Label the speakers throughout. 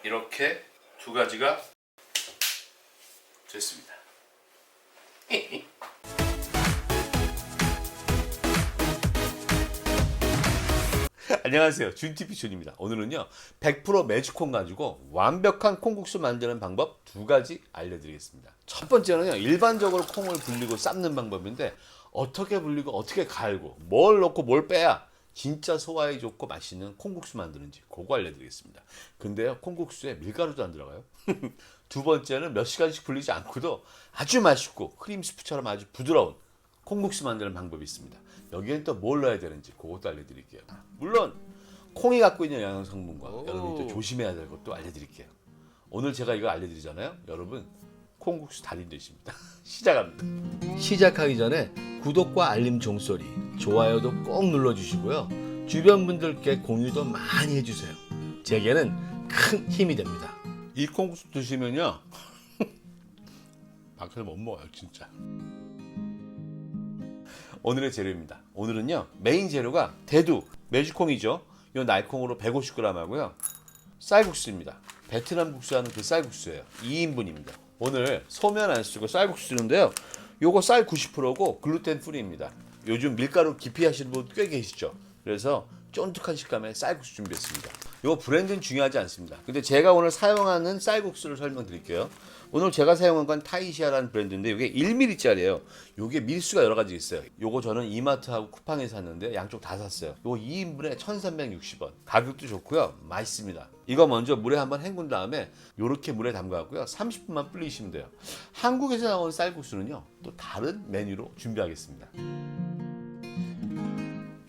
Speaker 1: 이렇게 두 가지가 됐습니다. 안녕하세요, 준TV 준입니다. 오늘은요 100% 매주콩 가지고 완벽한 콩국수 만드는 방법 두 가지 알려드리겠습니다. 첫 번째는요, 일반적으로 콩을 불리고 삶는 방법인데 어떻게 불리고 어떻게 갈고 뭘 넣고 뭘 빼야 진짜 소화에 좋고 맛있는 콩국수 만드는지 그거 알려드리겠습니다. 근데요, 콩국수에 밀가루도 안 들어가요. 두 번째는 몇 시간씩 불리지 않고도 아주 맛있고 크림 스프처럼 아주 부드러운 콩국수 만드는 방법이 있습니다. 여기엔 또 뭘 넣어야 되는지 그것도 알려드릴게요. 물론 콩이 갖고 있는 영양 성분과 여러분이 또 조심해야 될 것도 알려드릴게요. 오늘 제가 이거 알려드리잖아요. 여러분 콩국수 달인 되십니다. 시작합니다. 시작하기 전에 구독과 알림 종소리, 좋아요도 꼭 눌러주시고요. 주변 분들께 공유도 많이 해주세요. 제게는 큰 힘이 됩니다. 이 콩국수 드시면요 밖에서 못 먹어요 진짜. 오늘의 재료입니다. 오늘은요 메인 재료가 대두, 매주콩이죠. 이 날콩으로 150g 하고요. 쌀국수입니다. 베트남 국수하는 그 쌀국수예요. 2인분입니다. 오늘 소면 안 쓰고 쌀국수 쓰는데요. 요거 쌀 90%고 글루텐 프리입니다. 요즘 밀가루 기피하시는 분 꽤 계시죠. 그래서 쫀득한 식감의 쌀국수 준비했습니다. 요거 브랜드는 중요하지 않습니다. 근데 제가 오늘 사용하는 쌀국수를 설명드릴게요. 오늘 제가 사용한 건 타이시아라는 브랜드인데 이게 1ml짜리예요. 요게 밀수가 여러 가지 있어요. 요거 저는 이마트하고 쿠팡에서 샀는데 양쪽 다 샀어요. 요거 2인분에 1,360원. 가격도 좋고요. 맛있습니다. 이거 먼저 물에 한번 헹군 다음에 요렇게 물에 담가고요. 30분만 불리시면 돼요. 한국에서 나온 쌀국수는요 또 다른 메뉴로 준비하겠습니다.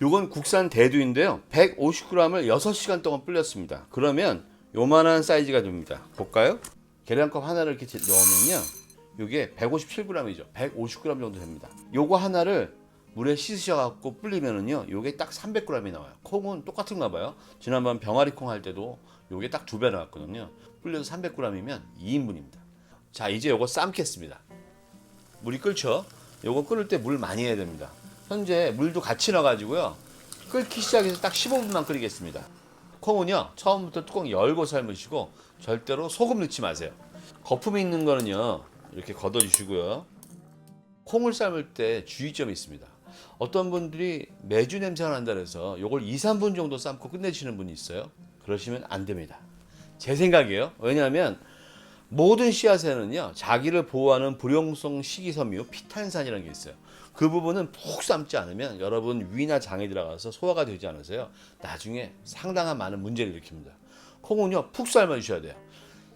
Speaker 1: 요건 국산 대두인데요. 150g을 6시간 동안 불렸습니다. 그러면 요만한 사이즈가 됩니다. 볼까요? 계량컵 하나를 이렇게 넣으면요. 요게 157g이죠. 150g 정도 됩니다. 요거 하나를 물에 씻으셔갖고 불리면은요. 요게 딱 300g이 나와요. 콩은 똑같은가 봐요. 지난번 병아리 콩 할 때도 요게 딱 2배 나왔거든요. 불려서 300g이면 2인분입니다. 자, 이제 요거 삶겠습니다. 물이 끓죠? 요거 끓을 때 물 많이 해야 됩니다. 현재 물도 같이 넣어가지고요. 끓기 시작해서 딱 15분만 끓이겠습니다. 콩은요, 처음부터 뚜껑 열고 삶으시고 절대로 소금 넣지 마세요. 거품이 있는 거는요, 이렇게 걷어주시고요. 콩을 삶을 때 주의점이 있습니다. 어떤 분들이 매주 냄새가 난다 그래서 이걸 2, 3분 정도 삶고 끝내시는 분이 있어요. 그러시면 안 됩니다. 제 생각이에요. 왜냐하면 모든 씨앗에는요, 자기를 보호하는 불용성 식이섬유 피탄산이라는 게 있어요. 그 부분은 푹 삶지 않으면 여러분 위나 장에 들어가서 소화가 되지 않아서요, 나중에 상당한 많은 문제를 일으킵니다. 콩은요 푹 삶아 주셔야 돼요.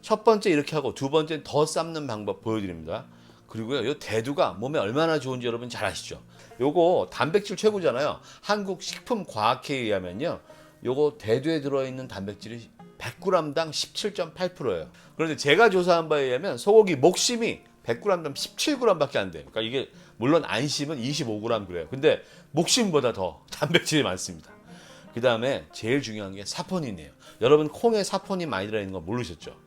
Speaker 1: 첫 번째 이렇게 하고 두 번째 더 삶는 방법 보여드립니다. 그리고요, 이 대두가 몸에 얼마나 좋은지 여러분 잘 아시죠? 요거 단백질 최고잖아요. 한국식품과학회에 의하면요, 요거 대두에 들어있는 단백질이 100g당 17.8%예요. 그런데 제가 조사한 바에 의하면 소고기 목심이 100g당 17g밖에 안 돼요. 그러니까 이게 물론 안심은 25g 그래요. 근데 목심보다 더 단백질이 많습니다. 그 다음에 제일 중요한 게 사포닌이에요. 여러분 콩에 사포닌 많이 들어있는 거 모르셨죠?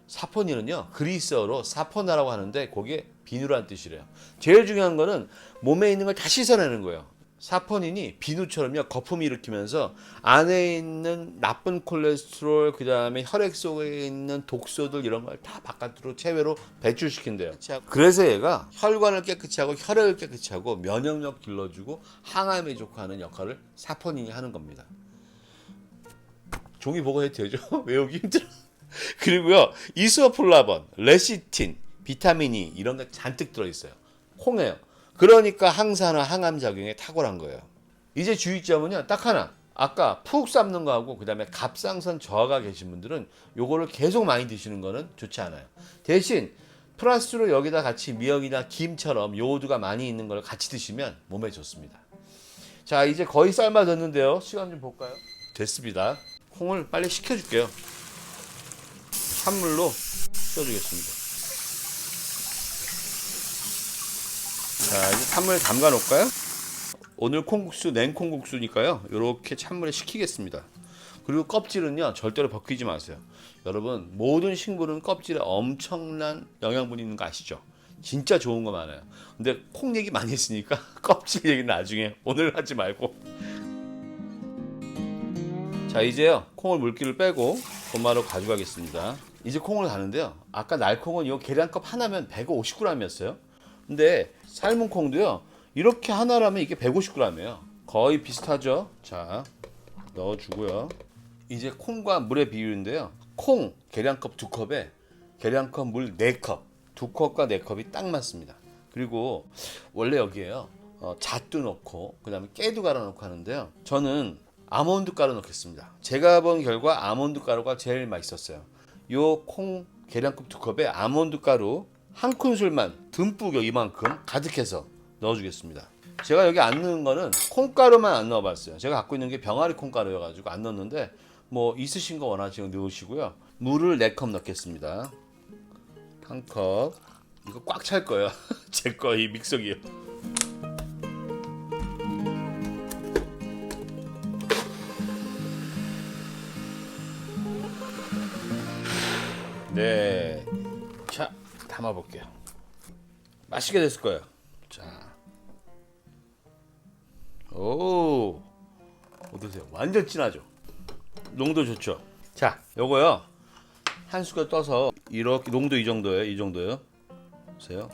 Speaker 1: 사포닌은요 그리스어로 사포나라고 하는데 그게 비누라는 뜻이래요. 제일 중요한 거는 몸에 있는 걸 다 씻어내는 거예요. 사포닌이 비누처럼요 거품을 일으키면서 안에 있는 나쁜 콜레스테롤, 그 다음에 혈액 속에 있는 독소들 이런 걸 다 바깥으로 체외로 배출시킨대요. 그래서 얘가 혈관을 깨끗이 하고 혈액을 깨끗이 하고 면역력 길러주고 항암에 좋고 하는 역할을 사포닌이 하는 겁니다. 종이 보고 해도 되죠? 외우기 힘들어. 그리고요 이소플라본, 레시틴, 비타민 E 이런 게 잔뜩 들어있어요. 콩에요. 그러니까 항산화, 항암 작용에 탁월한 거예요. 이제 주의점은요 딱 하나. 아까 푹 삶는 거하고 그 다음에 갑상선 저하가 계신 분들은 요거를 계속 많이 드시는 거는 좋지 않아요. 대신 플러스로 여기다 같이 미역이나 김처럼 요오드가 많이 있는 걸 같이 드시면 몸에 좋습니다. 자, 이제 거의 삶아졌는데요. 시간 좀 볼까요? 됐습니다. 콩을 빨리 식혀줄게요. 찬물로 쪄주겠습니다. 자, 이제 찬물에 담가 놓을까요? 오늘 콩국수 냉콩국수니까요. 이렇게 찬물에 식히겠습니다. 그리고 껍질은요 절대로 벗기지 마세요. 여러분 모든 식물은 껍질에 엄청난 영양분이 있는 거 아시죠? 진짜 좋은 거 많아요. 근데 콩 얘기 많이 했으니까 껍질 얘기는 나중에, 오늘 하지 말고. 자, 이제요 콩을 물기를 빼고 도마로 가져가겠습니다. 이제 콩을 가는데요, 아까 날콩은 이 계량컵 하나면 150g이었어요. 근데 삶은 콩도요 이렇게 하나라면 이게 150g이에요. 거의 비슷하죠. 자, 넣어주고요. 이제 콩과 물의 비율인데요, 콩 계량컵 2컵에 계량컵 물 4컵, 2컵과 4컵이 딱 맞습니다. 그리고 원래 여기에요 잣도 넣고 그 다음에 깨도 갈아 넣고 하는데요, 저는 아몬드 가루 넣겠습니다. 제가 본 결과 아몬드 가루가 제일 맛있었어요. 요 콩 계량컵 2컵에 아몬드 가루 한 큰술만 듬뿍 이만큼 가득해서 넣어주겠습니다. 제가 여기 안 넣은 거는 콩가루만 안 넣어봤어요. 제가 갖고 있는 게 병아리 콩가루여가지고 안 넣었는데, 뭐 있으신 거 원하시면 넣으시고요. 물을 4컵 넣겠습니다. 1컵. 이거 꽉 찰 거예요. 제 거 이 믹서기요. 네, 자 담아볼게요. 맛있게 됐을 거예요. 자, 오, 어떠세요? 완전 진하죠? 농도 좋죠? 자, 요거요 한 숟갈 떠서 이렇게, 농도 이 정도예요. 이 정도요. 보세요.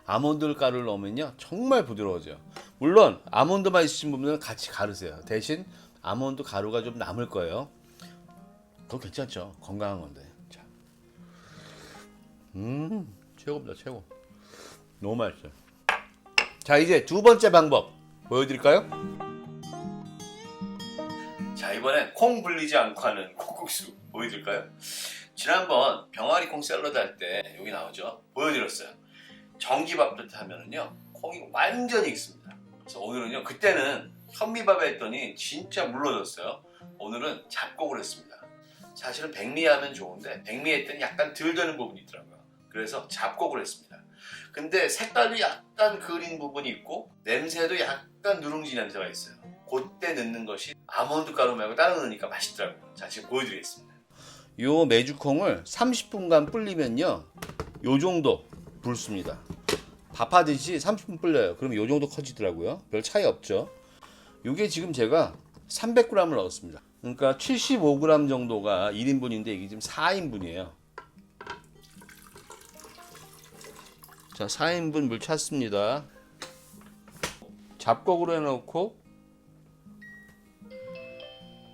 Speaker 1: 아몬드 가루를 넣으면요 정말 부드러워져요. 물론 아몬드만 있으신 분들은 같이 가르세요. 대신 아몬드 가루가 좀 남을 거예요. 그거 괜찮죠? 건강한 건데. 자, 최고입니다. 최고. 너무 맛있어요. 자, 이제 두 번째 방법 보여드릴까요? 자, 이번엔 콩 불리지 않고 하는 콩국수 보여드릴까요? 지난번 병아리 콩 샐러드 할 때 여기 나오죠? 보여드렸어요. 전기밥솥 하면은요 콩이 완전히 익습니다. 그래서 오늘은요, 그때는 현미밥에 했더니 진짜 물러졌어요. 오늘은 잡곡을 했습니다. 사실은 백미 하면 좋은데 백미 했더니 약간 덜 되는 부분이 있더라고요. 그래서 잡곡을 했습니다. 근데 색깔이 약간 그린 부분이 있고 냄새도 약간 누룽지 냄새가 있어요. 그때 넣는 것이 아몬드 가루 말고 따로 넣으니까 맛있더라고요. 자, 지금 보여드리겠습니다. 요 메주콩을 30분간 불리면요 요 정도 붉습니다. 밥하듯이 30분 불려요. 그럼 요 정도 커지더라고요. 별 차이 없죠. 요게 지금 제가 300g을 넣었습니다. 그러니까 75g 정도가 1인분인데 이게 지금 4인분이에요. 자, 4인분 물 찼습니다. 잡곡으로 해놓고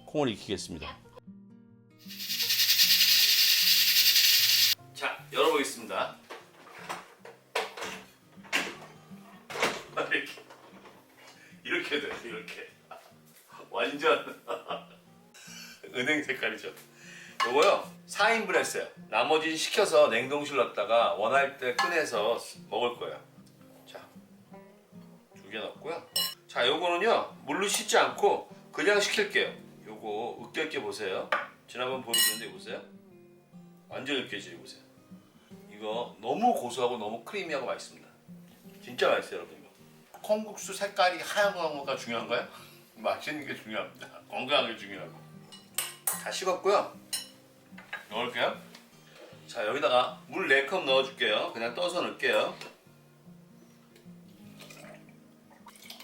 Speaker 1: 콩을 익히겠습니다. 자, 열어보겠습니다. 이렇게 돼요. 이렇게 완전 은행 색깔이죠. 요거요 4인분 했어요. 나머지 식혀서 냉동실 넣었다가 원할 때 꺼내서 먹을 거예요. 자, 2개 넣었고요. 자, 요거는요 물로 씻지 않고 그냥 식힐게요. 요거 으깨게 보세요. 지난번 보여드렸는데 보세요. 완전 으깨지죠. 보세요. 이거 너무 고소하고 너무 크리미하고 맛있습니다. 진짜 맛있어요, 여러분. 이거 콩국수 색깔이 하얀 거가 중요한가요? 맛있는 게 중요합니다. 건강한 게 중요하고. 다 식었고요. 넣을게요. 자, 여기다가 물 4컵 넣어줄게요. 그냥 떠서 넣을게요.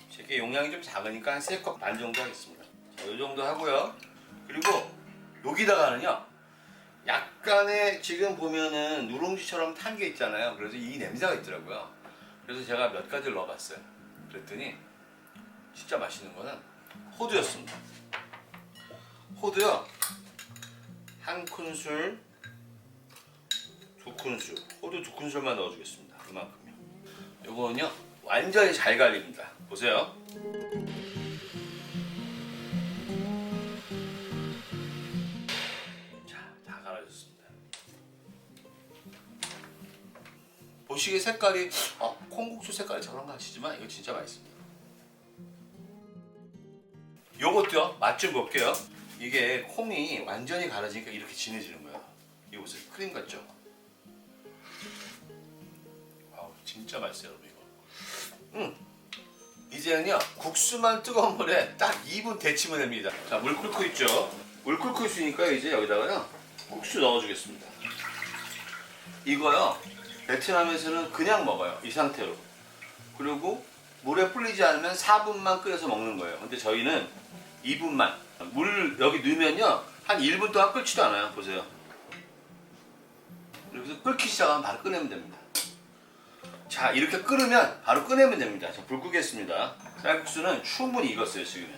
Speaker 1: 제게 용량이 좀 작으니까 한 3컵 반 정도 하겠습니다. 자, 이 정도 하고요. 그리고 여기다가는요 약간의, 지금 보면은 누룽지처럼 탄 게 있잖아요. 그래서 이 냄새가 있더라고요. 그래서 제가 몇 가지를 넣어봤어요. 그랬더니 진짜 맛있는 거는 호두였습니다. 호두요 한 큰술, 2큰술, 호두 2큰술만 넣어주겠습니다. 이만큼요. 요거는요 완전히 잘 갈립니다. 보세요. 자, 다 갈아졌습니다. 보시기에 색깔이 콩국수 색깔이 저런가 하시지만 이거 진짜 맛있습니다. 요것도요 맛 좀 볼게요. 이게 콩이 완전히 갈아지니까 이렇게 진해지는 거예요. 이거 보세요. 크림 같죠? 아우, 진짜 맛있어요, 여러분 이거. 이제는요 국수만 뜨거운 물에 딱 2분 데치면 됩니다. 자, 물 끓고 있죠? 물 끓고 있으니까 이제 여기다가요 국수 넣어주겠습니다. 이거요 베트남에서는 그냥 먹어요, 이 상태로. 그리고 물에 불리지 않으면 4분만 끓여서 먹는 거예요. 근데 저희는 2분만 물 여기 넣으면요 한 1분 동안 끓지도 않아요. 보세요. 여기서 끓기 시작하면 바로 꺼내면 됩니다. 자, 이렇게 끓으면 바로 꺼내면 됩니다. 자, 불 끄겠습니다. 쌀국수는 충분히 익었어요. 지금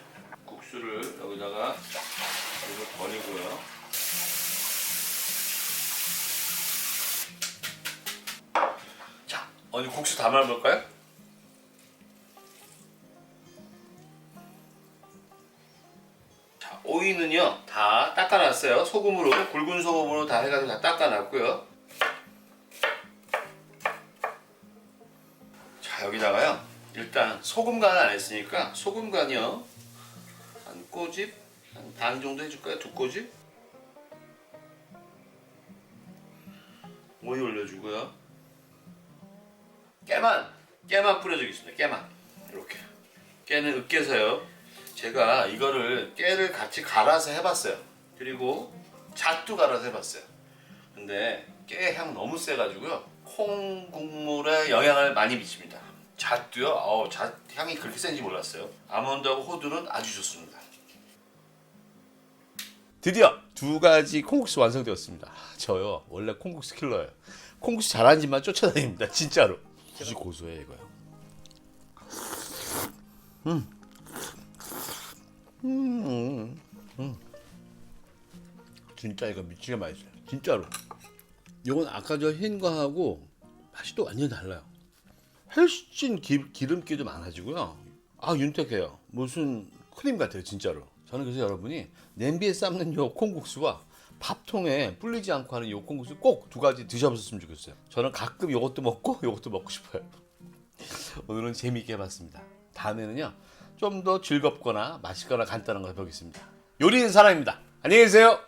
Speaker 1: 국수를 여기다가 이거 버리고요. 자, 어디 국수 담아볼까요? 자, 오이는요 다 닦아놨어요. 소금으로, 굵은 소금으로 다 해가지고 다 닦아놨고요. 자, 여기다가요 일단 소금 간을 안 했으니까 소금 간이요 한 꼬집 한 반 정도 해줄까요? 두 꼬집. 오이 올려주고요. 깨만 뿌려주겠습니다. 깨만 이렇게. 깨는 으깨서요. 제가 이거를 깨를 같이 갈아서 해봤어요. 그리고 잣도 갈아서 해봤어요. 근데 깨 향 너무 세가지고요 콩 국물에 영향을 많이 미칩니다. 잣도요. 잣 향이 그렇게 센지 몰랐어요. 아몬드하고 호두는 아주 좋습니다. 드디어 두 가지 콩국수 완성되었습니다. 저요 원래 콩국수 킬러예요. 콩국수 잘하는 집만 쫓아다닙니다. 진짜로. 아주 고소해 이거요. 진짜 이거 미치게 맛있어요. 진짜로. 이건 아까 저 흰 거하고 맛이 또 완전히 달라요. 훨씬 기름기도 많아지고요. 아, 윤택해요. 무슨 크림 같아요 진짜로. 저는 그래서 여러분이 냄비에 삶는 요 콩국수와 밥통에 불리지 않고 하는 요 콩국수 꼭 두 가지 드셔보셨으면 좋겠어요. 저는 가끔 요것도 먹고 요것도 먹고 싶어요. 오늘은 재미있게 해봤습니다. 다음에는요 좀 더 즐겁거나 맛있거나 간단한 거 해보겠습니다. 요리는 사람입니다. 안녕히 계세요.